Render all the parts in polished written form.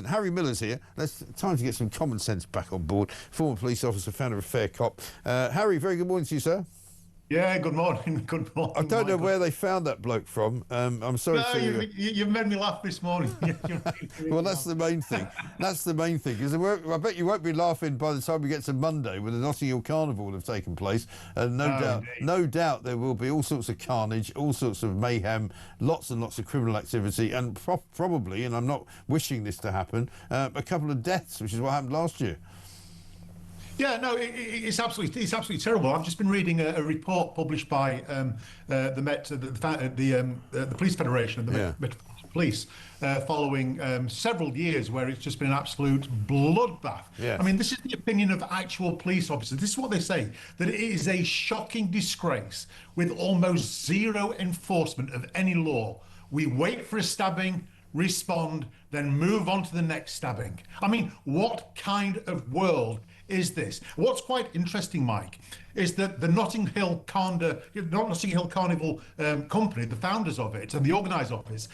Harry Miller's here. Time to get some common sense back on board. Former police officer, founder of Fair Cop. Harry, very good morning to you, sir. Yeah, good morning. Good morning. I don't know where they found that bloke from. I'm sorry. No, you've made me laugh this morning. Well, that's the main thing. That's the main thing. Because I bet you won't be laughing by the time we get to Monday, when the Notting Hill Carnival will have taken place, and no doubt there will be all sorts of carnage, all sorts of mayhem, lots and lots of criminal activity, and probably, and I'm not wishing this to happen, a couple of deaths, which is what happened last year. Yeah, no, it's absolutely terrible. I've just been reading a report published by the Police Federation and the Metropolitan Police following several years where it's just been an absolute bloodbath. Yeah. I mean, this is the opinion of actual police officers. This is what they say, that it is a shocking disgrace with almost zero enforcement of any law. We wait for a stabbing, respond, then move on to the next stabbing. I mean, what kind of world is this? What's quite interesting, Mike, is that the Notting Hill Carnival company, the founders of it and the organisers of it,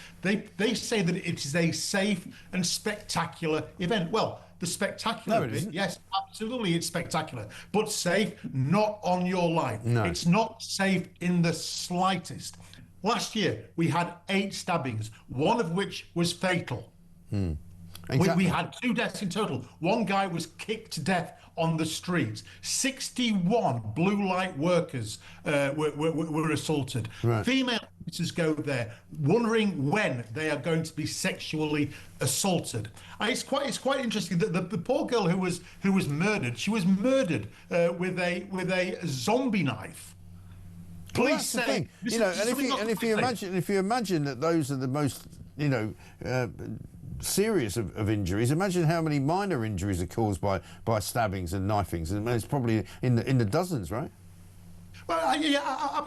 they say that it is a safe and spectacular event. Well, the spectacular bit, yes, absolutely, it's spectacular, but safe, not on your life. No. It's not safe in the slightest. Last year, we had 8 stabbings, one of which was fatal. Exactly. We had 2 deaths in total. One guy was kicked to death on the streets. 61 blue light workers were assaulted. Right. Female officers go there wondering when they are going to be sexually assaulted. It's quite interesting that the poor girl who was murdered, she was murdered with a zombie knife. Police say, if you imagine that those are the most, serious of injuries, imagine how many minor injuries are caused by stabbings and knifings. And it's probably in the dozens, right? Well, yeah,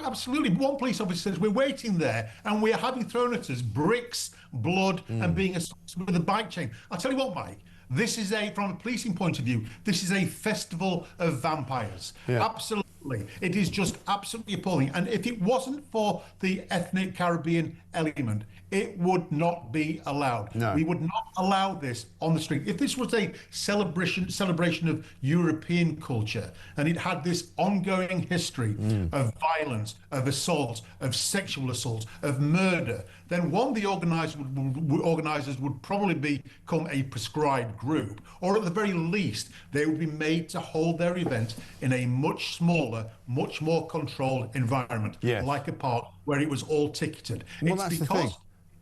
absolutely. One police officer says we're waiting there and we're having thrown at us bricks, blood, and being assaulted with a bike chain. I'll tell you what, Mike. This is from a policing point of view, this is a festival of vampires. Yeah. Absolutely. It is just absolutely appalling. And if it wasn't for the ethnic Caribbean element, it would not be allowed. No. We would not allow this on the street. If this was a celebration of European culture, and it had this ongoing history of violence, of assault, of sexual assault, of murder, then the organisers would probably become a prescribed group, or at the very least, they would be made to hold their event in a much smaller, much more controlled environment, like a park where it was all ticketed. Well, it's because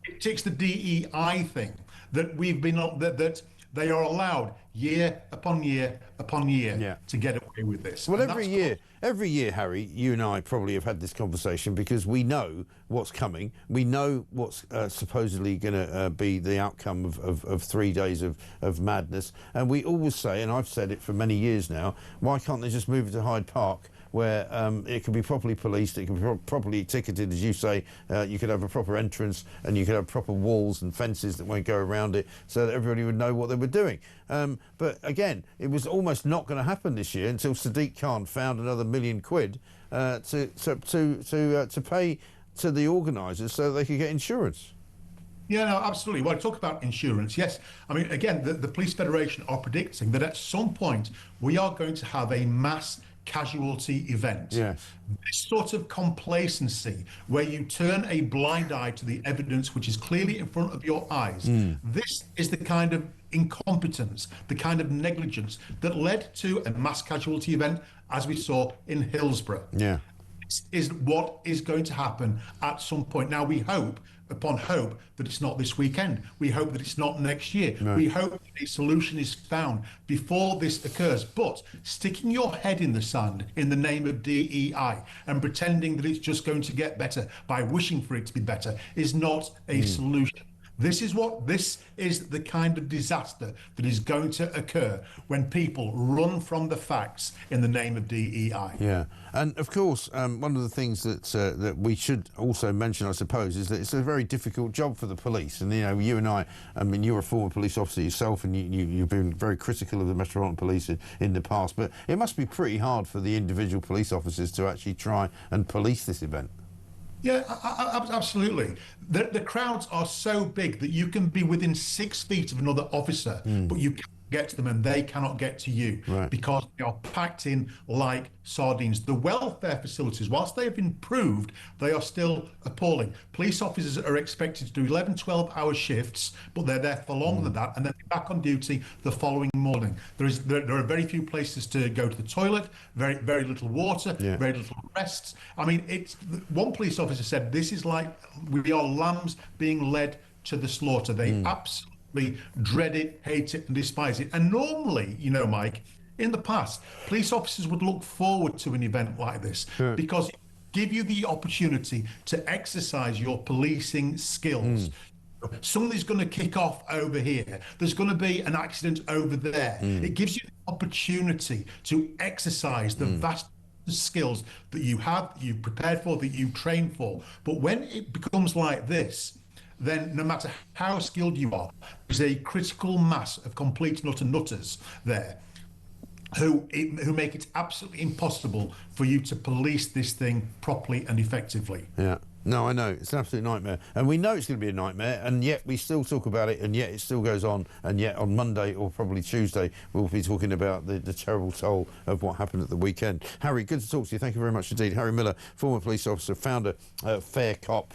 it ticks the DEI thing that that they are allowed year upon year upon year to get away with this. Well, every year, Harry, you and I probably have had this conversation because we know what's coming. We know what's supposedly going to be the outcome of 3 days of madness. And we always say, and I've said it for many years now, why can't they just move it to Hyde Park, where it can be properly policed, it can be properly ticketed, as you say, you could have a proper entrance and you could have proper walls and fences that won't go around it so that everybody would know what they were doing. But again, it was almost not going to happen this year until Sadiq Khan found another £1 million to pay to the organisers so they could get insurance. Yeah, no, absolutely. Well, I talk about insurance, yes. I mean, again, the Police Federation are predicting that at some point we are going to have a mass casualty event. Yes. This sort of complacency where you turn a blind eye to the evidence which is clearly in front of your eyes. This is the kind of incompetence, the kind of negligence that led to a mass casualty event as we saw in Hillsborough. Yeah. This is what is going to happen at some point. Now, we hope upon hope that it's not this weekend. We hope that it's not next year. No. We hope that a solution is found before this occurs. But sticking your head in the sand in the name of DEI and pretending that it's just going to get better by wishing for it to be better is not a solution. This is the kind of disaster that is going to occur when people run from the facts in the name of DEI. Yeah, and of course, one of the things that we should also mention, I suppose, is that it's a very difficult job for the police. And you and I mean, you're a former police officer yourself, and you've been very critical of the Metropolitan Police in the past. But it must be pretty hard for the individual police officers to actually try and police this event. Yeah, absolutely. The crowds are so big that you can be within 6 feet of another officer, but you can't get to them and they cannot get to you because they are packed in like sardines. The welfare facilities, whilst they have improved, they are still appalling. Police officers are expected to do 11, 12-hour shifts, but they're there for longer than that, and then they're back on duty the following morning. There are very few places to go to the toilet, very little water, very little rests. I mean, one police officer said, this is like we are lambs being led to the slaughter. They absolutely dread it, hate it, and despise it. And normally, you know, Mike, in the past, police officers would look forward to an event like this because it give you the opportunity to exercise your policing skills. Something's going to kick off over here. There's going to be an accident over there. It gives you the opportunity to exercise the vast skills that you have, that you've prepared for, that you train for. But when it becomes like this, then no matter how skilled you are, there's a critical mass of complete nutters there who make it absolutely impossible for you to police this thing properly and effectively. Yeah. No, I know. It's an absolute nightmare. And we know it's going to be a nightmare, and yet we still talk about it, and yet it still goes on, and yet on Monday or probably Tuesday we'll be talking about the terrible toll of what happened at the weekend. Harry, good to talk to you. Thank you very much indeed. Harry Miller, former police officer, founder of Fair Cop.